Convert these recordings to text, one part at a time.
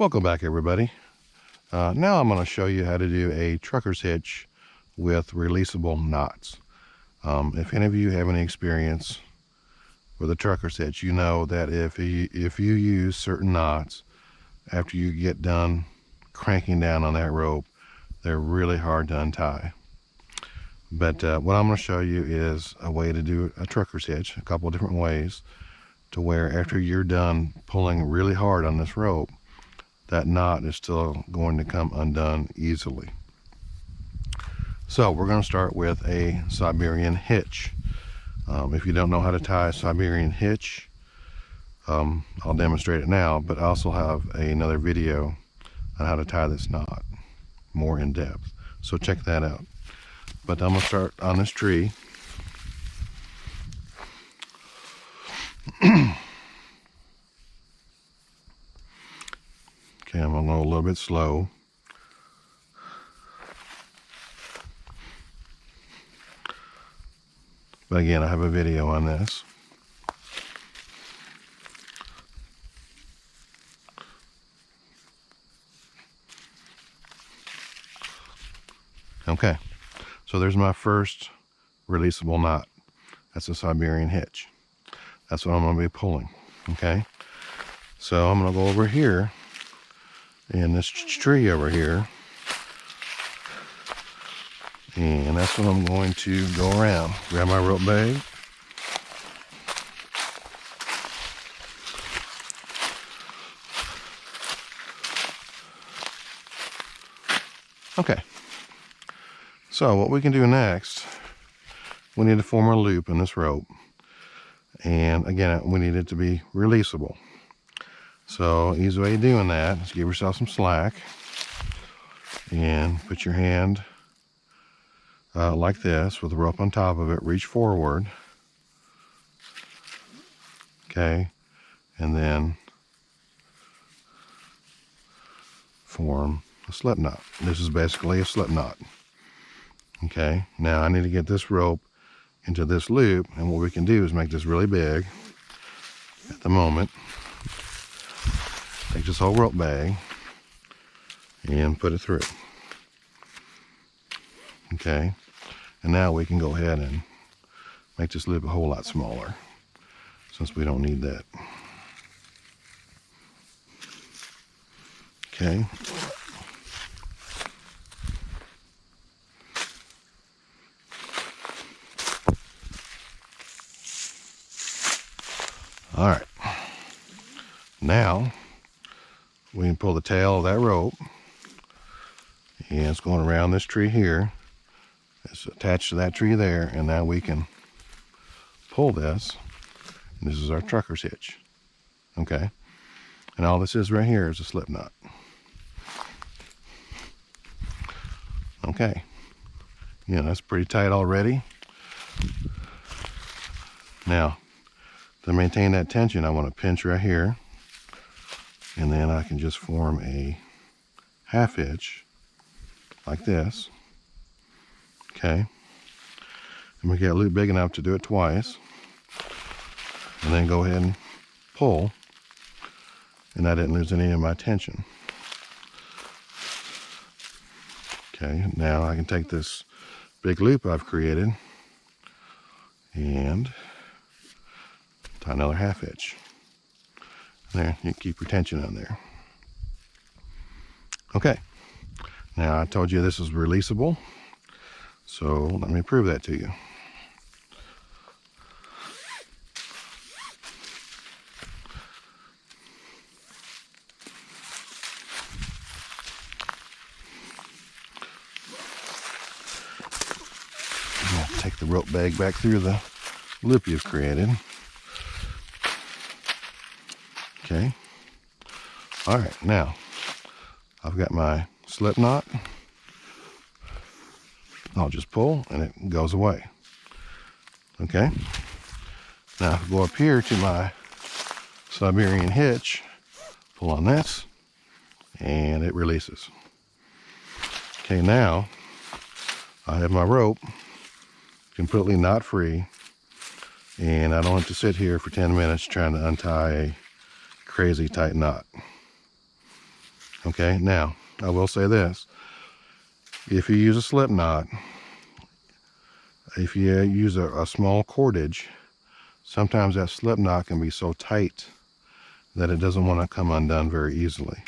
Welcome back, everybody. Now I'm going to show you how to do a trucker's hitch with releasable knots. If any of you have any experience with a trucker's hitch, you know that if you use certain knots after you get done cranking down on that rope, they're really hard to untie. But what I'm going to show you is a way to do a trucker's hitch, a couple of different ways, to where after you're done pulling really hard on this rope, that knot is still going to come undone easily. So we're going to start with a Siberian hitch. If you don't know how to tie a Siberian hitch, I'll demonstrate it now, but I also have another video on how to tie this knot more in depth, so check that out. But I'm going to start on this tree. Okay, I'm going to go a little bit slow. But again, I have a video on this. Okay, so there's my first releasable knot. That's a Siberian hitch. That's what I'm going to be pulling. Okay, so I'm going to go over here in this tree over here, and that's what I'm going to go around. Grab my rope bag, okay. So what we can do next, we need to form a loop in this rope, and again we need it to be releasable. So easy way of doing that is give yourself some slack and put your hand like this with the rope on top of it. Reach forward, okay, and then form a slip knot. This is basically a slip knot. Okay, now I need to get this rope into this loop, and what we can do is make this really big at the moment. Take this whole rope bag and put it through. Okay, and now we can go ahead and make this loop a whole lot smaller, since we don't need that. Okay. All right. Now we can pull the tail of that rope, and it's going around this tree here. It's attached to that tree there, and now we can pull this. And this is our trucker's hitch. Okay, and all this is right here is a slip knot. Okay, yeah, that's pretty tight already. Now, to maintain that tension, I want to pinch right here, and then I can just form a half hitch like this. Okay, and we get a loop big enough to do it twice, and then go ahead and pull, and I didn't lose any of my tension. Okay, now I can take this big loop I've created and tie another half hitch. There, you keep your tension on there. Okay, now I told you this is releasable, so let me prove that to you. Take the rope bag back through the loop you've created. Okay. All right, now I've got my slip knot. I'll just pull and it goes away. Okay. Now if I go up here to my Siberian hitch, pull on this, and it releases. Okay, now I have my rope completely knot free, and I don't have to sit here for 10 minutes trying to untie a crazy tight knot. Okay, now I will say this: if you use a slip knot, if you use a small cordage, sometimes that slip knot can be so tight that it doesn't want to come undone very easily.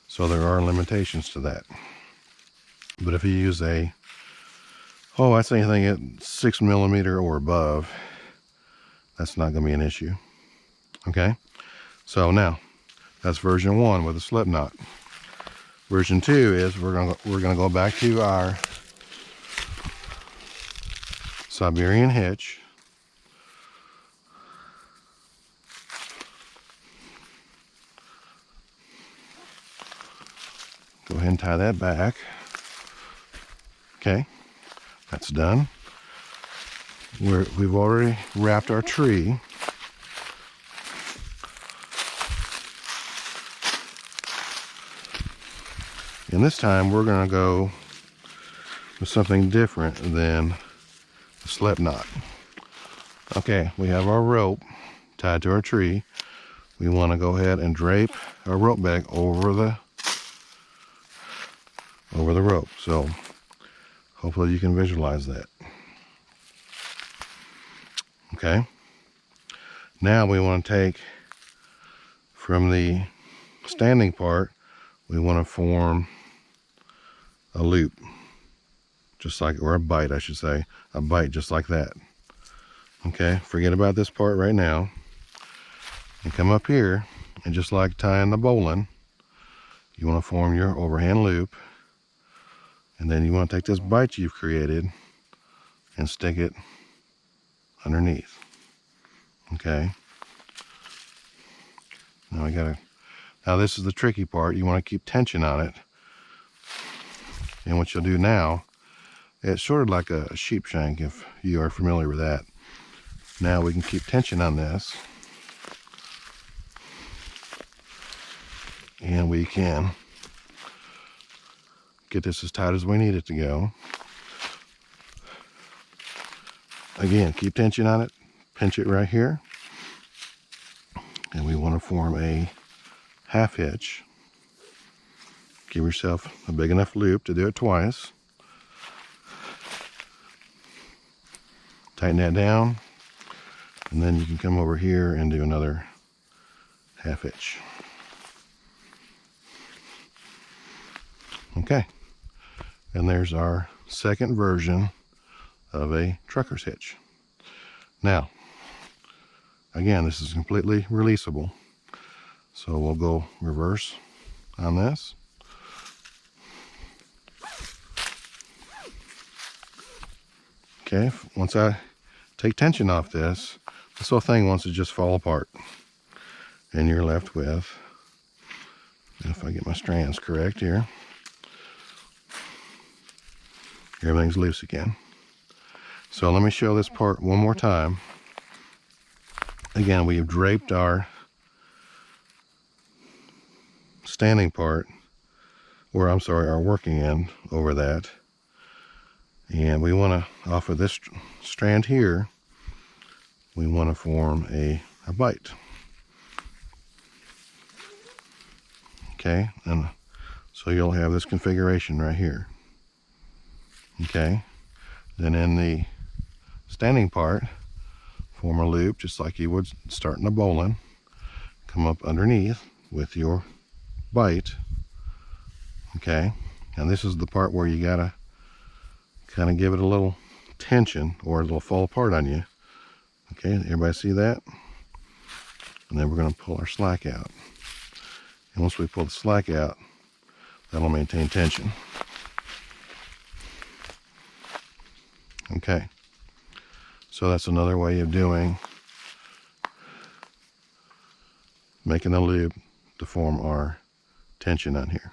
So there are limitations to that. But if you use I'd say anything at 6 millimeter or above, that's not going to be an issue. Okay, so now that's version 1 with a slip knot. Version 2 is we're gonna go back to our Siberian hitch. Go ahead and tie that back. Okay, that's done. We've already wrapped our tree. And this time we're going to go with something different than the slip knot. Okay, we have our rope tied to our tree. We want to go ahead and drape our rope back over the rope. So hopefully you can visualize that. Okay, now we want to take from the standing part, we want to form a loop, just like, or a bite, I should say, a bite just like that. Okay, forget about this part right now, and come up here, and just like tying the bowline, you want to form your overhand loop, and then you want to take this bite you've created and stick it underneath. Okay, now this is the tricky part. You want to keep tension on it. And what you'll do now, it's sort of like a sheep shank, if you are familiar with that. Now we can keep tension on this, and we can get this as tight as we need it to go. Again, keep tension on it, pinch it right here, and we want to form a half hitch. Give yourself a big enough loop to do it twice. Tighten that down, and then you can come over here and do another half hitch. Okay, and there's our second version of a trucker's hitch. Now, again, this is completely releasable, so we'll go reverse on this. Okay, once I take tension off this whole thing wants to just fall apart, and you're left with, if I get my strands correct here, everything's loose again. So let me show this part one more time. Again, we've draped our standing part, or I'm sorry, our working end over that. And we want to, off of this strand here, we want to form a bite. Okay, and so you'll have this configuration right here. Okay, then in the standing part, form a loop just like you would starting a bowline. Come up underneath with your bite. Okay, and this is the part where you gotta kind of give it a little tension or it'll fall apart on you. Okay, everybody see that? And then we're going to pull our slack out. And once we pull the slack out, that'll maintain tension. Okay, so that's another way of making a loop to form our tension on here.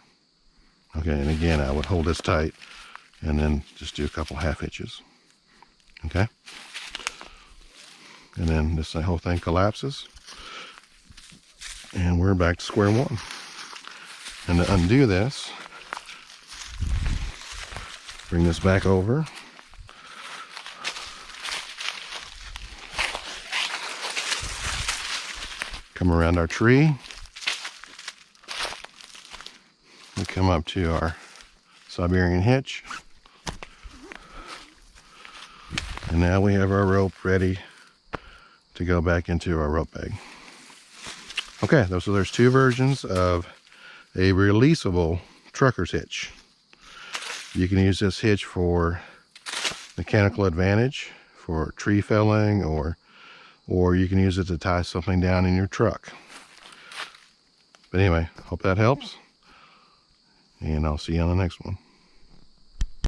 Okay, and again, I would hold this tight and then just do a couple half hitches. Okay, and then this whole thing collapses, and we're back to square one. And to undo this, bring this back over, come around our tree, come up to our Siberian hitch. And now we have our rope ready to go back into our rope bag. Okay, so there's two versions of a releasable trucker's hitch. You can use this hitch for mechanical advantage, for tree felling, or you can use it to tie something down in your truck. But anyway, hope that helps, and I'll see you on the next one.